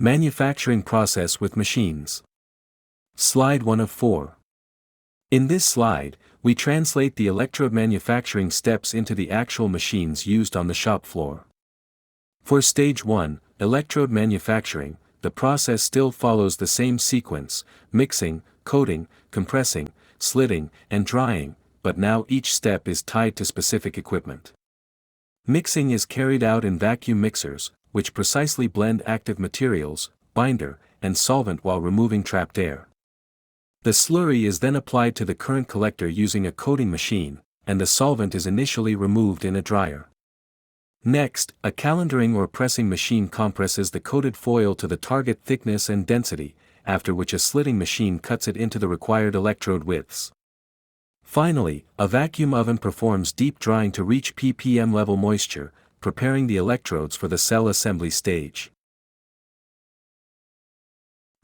Manufacturing process with machines. Slide 1 of 4. In this slide, we translate the electrode manufacturing steps into the actual machines used on the shop floor. For Stage 1, electrode manufacturing, the process still follows the same sequence: mixing, coating, compressing, slitting, and drying, but now each step is tied to specific equipment. Mixing is carried out in vacuum mixers, which precisely blend active materials, binder, and solvent while removing trapped air. The slurry is then applied to the current collector using a coating machine, and the solvent is initially removed in a dryer. Next, a calendering or pressing machine compresses the coated foil to the target thickness and density, after which a slitting machine cuts it into the required electrode widths. Finally, a vacuum oven performs deep drying to reach ppm level moisture, preparing the electrodes for the cell assembly stage.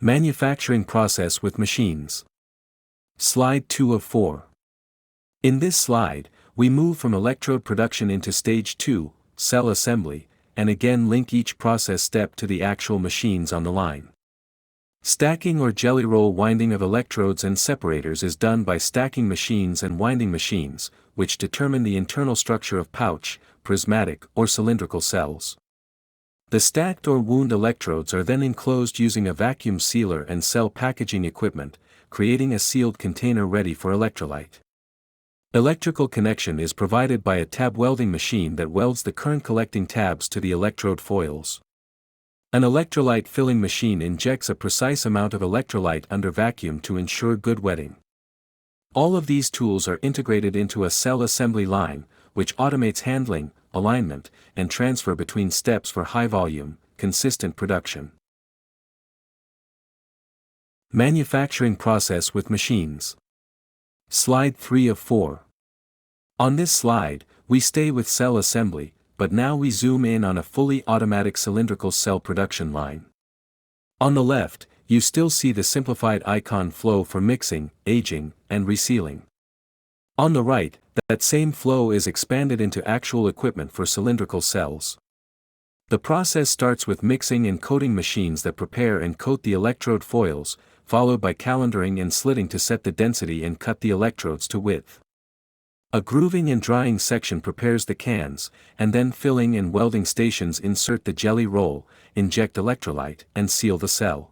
Manufacturing process with machines. Slide 2 of 4. In this slide, we move from electrode production into Stage 2, cell assembly, and again link each process step to the actual machines on the line. Stacking or jelly roll winding of electrodes and separators is done by stacking machines and winding machines, which determine the internal structure of pouch, prismatic, or cylindrical cells. The stacked or wound electrodes are then enclosed using a vacuum sealer and cell packaging equipment, creating a sealed container ready for electrolyte. Electrical connection is provided by a tab welding machine that welds the current collecting tabs to the electrode foils. An electrolyte filling machine injects a precise amount of electrolyte under vacuum to ensure good wetting. All of these tools are integrated into a cell assembly line, which automates handling, alignment, and transfer between steps for high-volume, consistent production. Manufacturing process with machines. Slide 3 of 4. On this slide, we stay with cell assembly, but now we zoom in on a fully automatic cylindrical cell production line. On the left, you still see the simplified icon flow for mixing, aging, and resealing. On the right, that same flow is expanded into actual equipment for cylindrical cells. The process starts with mixing and coating machines that prepare and coat the electrode foils, followed by calendering and slitting to set the density and cut the electrodes to width. A grooving and drying section prepares the cans, and then filling and welding stations insert the jelly roll, inject electrolyte, and seal the cell.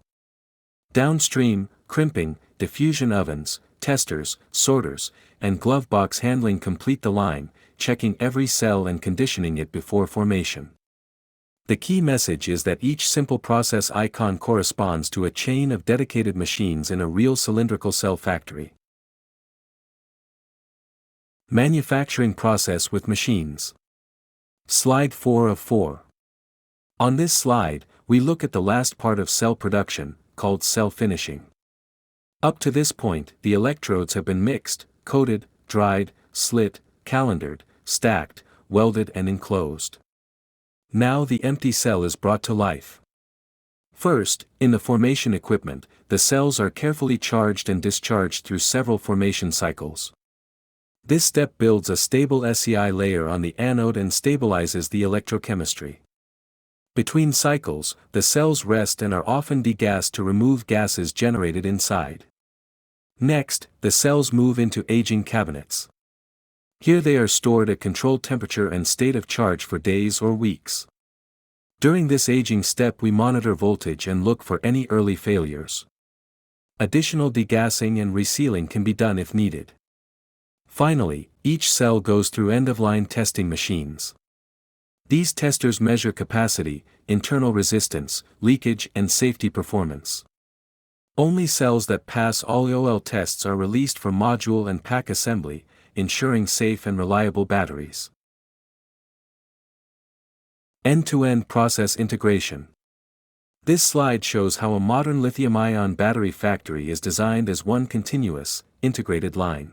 Downstream, crimping, diffusion ovens, testers, sorters, and glove box handling complete the line, checking every cell and conditioning it before formation. The key message is that each simple process icon corresponds to a chain of dedicated machines in a real cylindrical cell factory. Manufacturing process with machines. Slide 4 of 4. On this slide, we look at the last part of cell production, called cell finishing. Up to this point, the electrodes have been mixed, coated, dried, slit, calendared, stacked, welded, and enclosed. Now the empty cell is brought to life. First, in the formation equipment, the cells are carefully charged and discharged through several formation cycles. This step builds a stable SEI layer on the anode and stabilizes the electrochemistry. Between cycles, the cells rest and are often degassed to remove gases generated inside. Next, the cells move into aging cabinets. Here they are stored at controlled temperature and state of charge for days or weeks. During this aging step we monitor voltage and look for any early failures. Additional degassing and resealing can be done if needed. Finally, each cell goes through end-of-line testing machines. These testers measure capacity, internal resistance, leakage, and safety performance. Only cells that pass all EOL tests are released for module and pack assembly, ensuring safe and reliable batteries. End-to-end process integration. This slide shows how a modern lithium-ion battery factory is designed as one continuous, integrated line.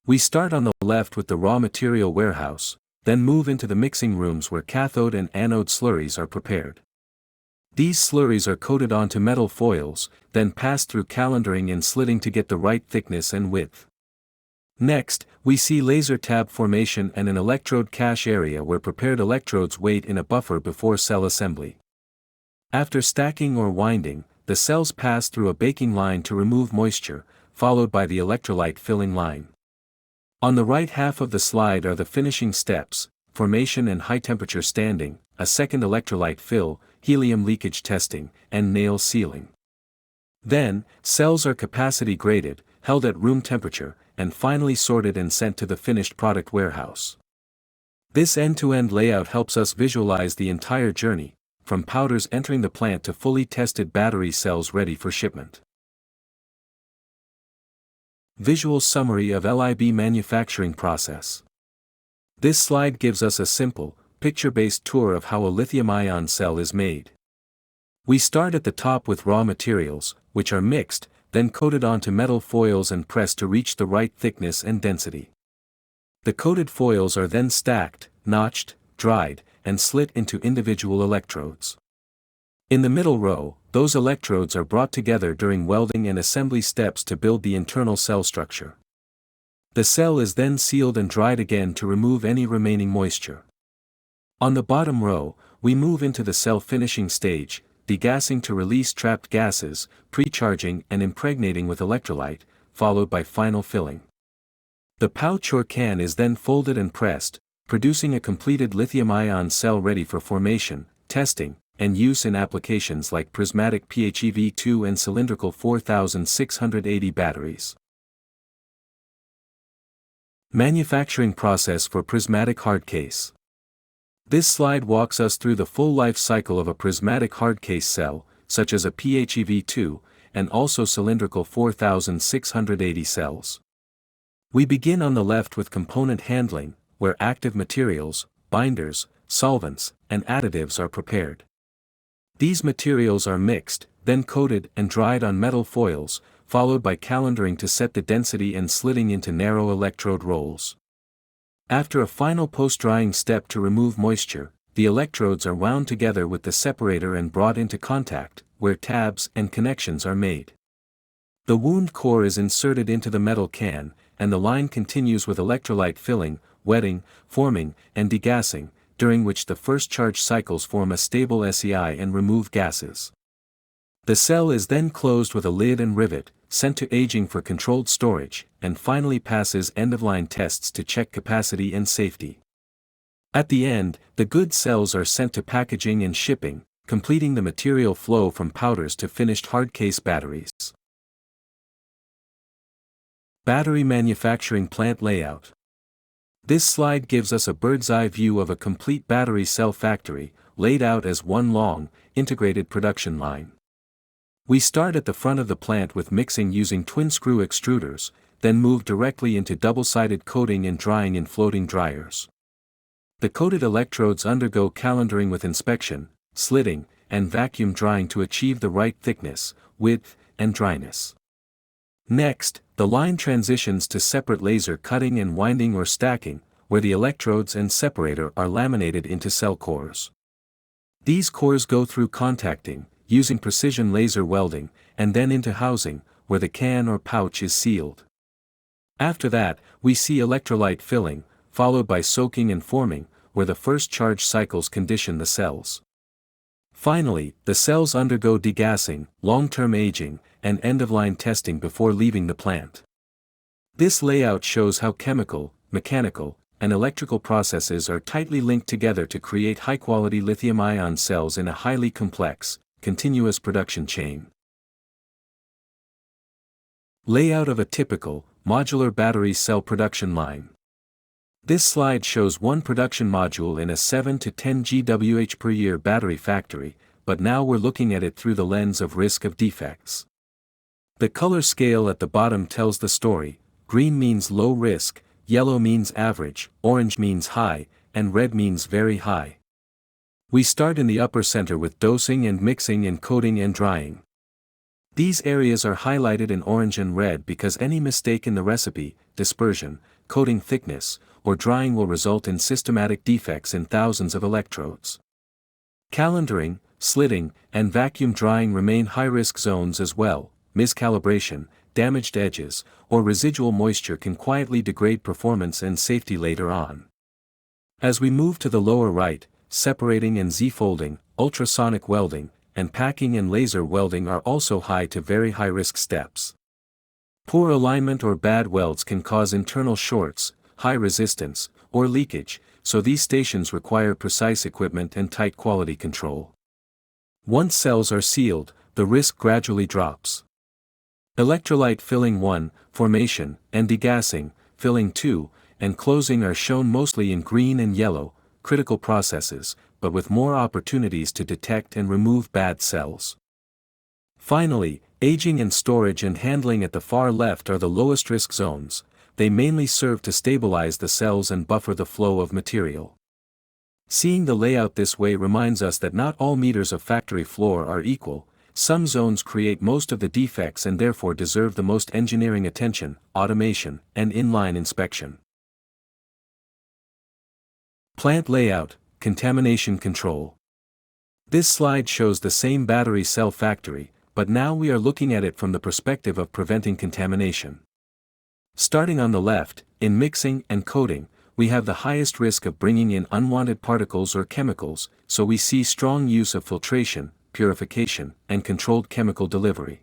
We start on the left with the raw material warehouse, then move into the mixing rooms where cathode and anode slurries are prepared. These slurries are coated onto metal foils, then passed through calendering and slitting to get the right thickness and width. Next, we see laser tab formation and an electrode cache area where prepared electrodes wait in a buffer before cell assembly. After stacking or winding, the cells pass through a baking line to remove moisture, followed by the electrolyte filling line. On the right half of the slide are the finishing steps: formation and high-temperature standing, a second electrolyte fill, helium leakage testing, and nail sealing. Then, cells are capacity graded, held at room temperature, and finally sorted and sent to the finished product warehouse. This end-to-end layout helps us visualize the entire journey, from powders entering the plant to fully tested battery cells ready for shipment. Visual summary of LIB manufacturing process. This slide gives us a simple, picture-based tour of how a lithium-ion cell is made. We start at the top with raw materials, which are mixed, then coated onto metal foils and pressed to reach the right thickness and density. The coated foils are then stacked, notched, dried, and slit into individual electrodes. In the middle row, those electrodes are brought together during welding and assembly steps to build the internal cell structure. The cell is then sealed and dried again to remove any remaining moisture. On the bottom row, we move into the cell finishing stage, degassing to release trapped gases, pre-charging and impregnating with electrolyte, followed by final filling. The pouch or can is then folded and pressed, producing a completed lithium-ion cell ready for formation, testing, and use in applications like prismatic PHEV2 and cylindrical 4680 batteries. Manufacturing process for prismatic hard case. This slide walks us through the full life cycle of a prismatic hard case cell, such as a PHEV2, and also cylindrical 4680 cells. We begin on the left with component handling, where active materials, binders, solvents, and additives are prepared. These materials are mixed, then coated and dried on metal foils, followed by calendaring to set the density and slitting into narrow electrode rolls. After a final post-drying step to remove moisture, the electrodes are wound together with the separator and brought into contact, where tabs and connections are made. The wound core is inserted into the metal can, and the line continues with electrolyte filling, wetting, forming, and degassing, during which the first charge cycles form a stable SEI and remove gases. The cell is then closed with a lid and rivet, sent to aging for controlled storage, and finally passes end-of-line tests to check capacity and safety. At the end, the good cells are sent to packaging and shipping, completing the material flow from powders to finished hard case batteries. Battery manufacturing plant layout. This slide gives us a bird's-eye view of a complete battery cell factory, laid out as one long, integrated production line. We start at the front of the plant with mixing using twin-screw extruders, then move directly into double-sided coating and drying in floating dryers. The coated electrodes undergo calendaring with inspection, slitting, and vacuum drying to achieve the right thickness, width, and dryness. Next, the line transitions to separate laser cutting and winding or stacking, where the electrodes and separator are laminated into cell cores. These cores go through contacting, using precision laser welding, and then into housing, where the can or pouch is sealed. After that, we see electrolyte filling, followed by soaking and forming, where the first charge cycles condition the cells. Finally, the cells undergo degassing, long-term aging, and end-of-line testing before leaving the plant. This layout shows how chemical, mechanical, and electrical processes are tightly linked together to create high-quality lithium-ion cells in a highly complex, continuous production chain. Layout of a typical, modular battery cell production line. This slide shows one production module in a 7 to 10 GWh per year battery factory, but now we're looking at it through the lens of risk of defects. The color scale at the bottom tells the story: green means low risk, yellow means average, orange means high, and red means very high. We start in the upper center with dosing and mixing and coating and drying. These areas are highlighted in orange and red because any mistake in the recipe, dispersion, coating thickness, or drying will result in systematic defects in thousands of electrodes. Calendaring, slitting, and vacuum drying remain high-risk zones as well. Miscalibration, damaged edges, or residual moisture can quietly degrade performance and safety later on. As we move to the lower right, separating and Z-folding, ultrasonic welding, and packing and laser welding are also high to very high-risk steps. Poor alignment or bad welds can cause internal shorts, high resistance, or leakage, so these stations require precise equipment and tight quality control. Once cells are sealed, the risk gradually drops. Electrolyte filling 1, formation, and degassing, filling 2, and closing are shown mostly in green and yellow, critical processes, but with more opportunities to detect and remove bad cells. Finally, aging and storage and handling at the far left are the lowest risk zones. They mainly serve to stabilize the cells and buffer the flow of material. Seeing the layout this way reminds us that not all meters of factory floor are equal. Some zones create most of the defects and therefore deserve the most engineering attention, automation, and inline inspection. Plant layout, contamination control. This slide shows the same battery cell factory, but now we are looking at it from the perspective of preventing contamination. Starting on the left, in mixing and coating, we have the highest risk of bringing in unwanted particles or chemicals, so we see strong use of filtration, purification, and controlled chemical delivery.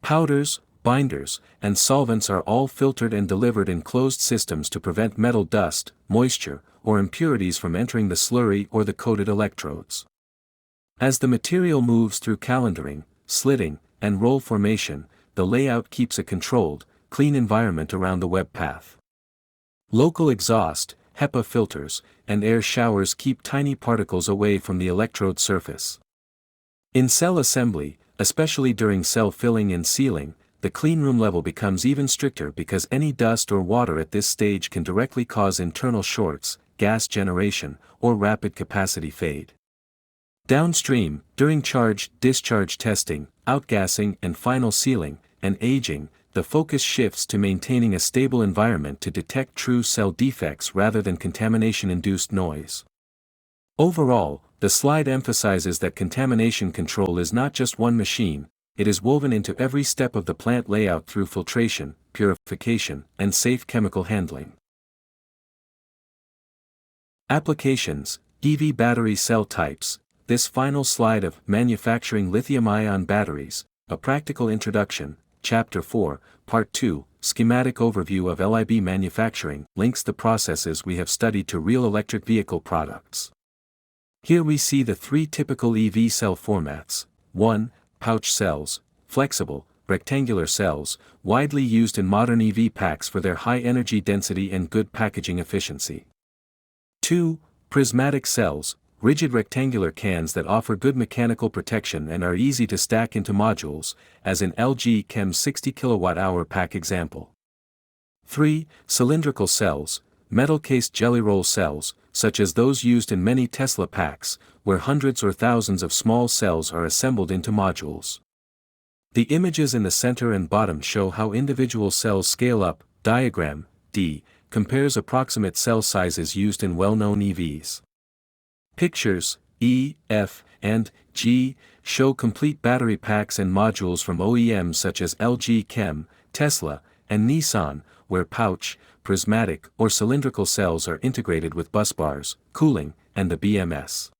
Powders, binders, and solvents are all filtered and delivered in closed systems to prevent metal dust, moisture, or impurities from entering the slurry or the coated electrodes. As the material moves through calendering, slitting, and roll formation, the layout keeps a controlled, clean environment around the web path. Local exhaust, HEPA filters, and air showers keep tiny particles away from the electrode surface. In cell assembly, especially during cell filling and sealing, the cleanroom level becomes even stricter because any dust or water at this stage can directly cause internal shorts, gas generation, or rapid capacity fade. Downstream, during charge-discharge testing, outgassing and final sealing, and aging, the focus shifts to maintaining a stable environment to detect true cell defects rather than contamination-induced noise. Overall, the slide emphasizes that contamination control is not just one machine, it is woven into every step of the plant layout through filtration, purification, and safe chemical handling. Applications, EV battery cell types. This final slide of Manufacturing Lithium-Ion Batteries, a Practical Introduction, Chapter 4, Part 2, Schematic Overview of LIB Manufacturing, links the processes we have studied to real electric vehicle products. Here we see the three typical EV cell formats. 1. Pouch cells, flexible, rectangular cells, widely used in modern EV packs for their high energy density and good packaging efficiency. 2. Prismatic cells, rigid rectangular cans that offer good mechanical protection and are easy to stack into modules, as in LG Chem's 60 kWh pack example. 3. Cylindrical cells, metal-cased jelly roll cells, such as those used in many Tesla packs, where hundreds or thousands of small cells are assembled into modules. The images in the center and bottom show how individual cells scale up. Diagram D compares approximate cell sizes used in well-known EVs. Pictures E, F, and G show complete battery packs and modules from OEMs such as LG Chem, Tesla, and Nissan, where pouch, prismatic or cylindrical cells are integrated with busbars, cooling, and the BMS.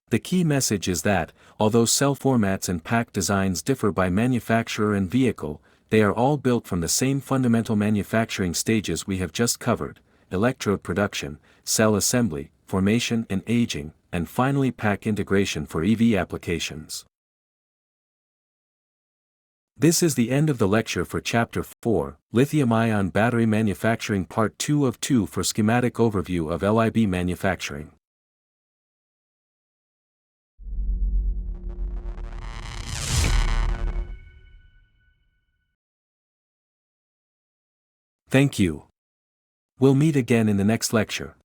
The key message is that, although cell formats and pack designs differ by manufacturer and vehicle, they are all built from the same fundamental manufacturing stages we have just covered: electrode production, cell assembly, formation and aging, and finally pack integration for EV applications. This is the end of the lecture for Chapter 4, Lithium-Ion Battery Manufacturing Part 2 of 2 for Schematic Overview of LIB Manufacturing. Thank you. We'll meet again in the next lecture.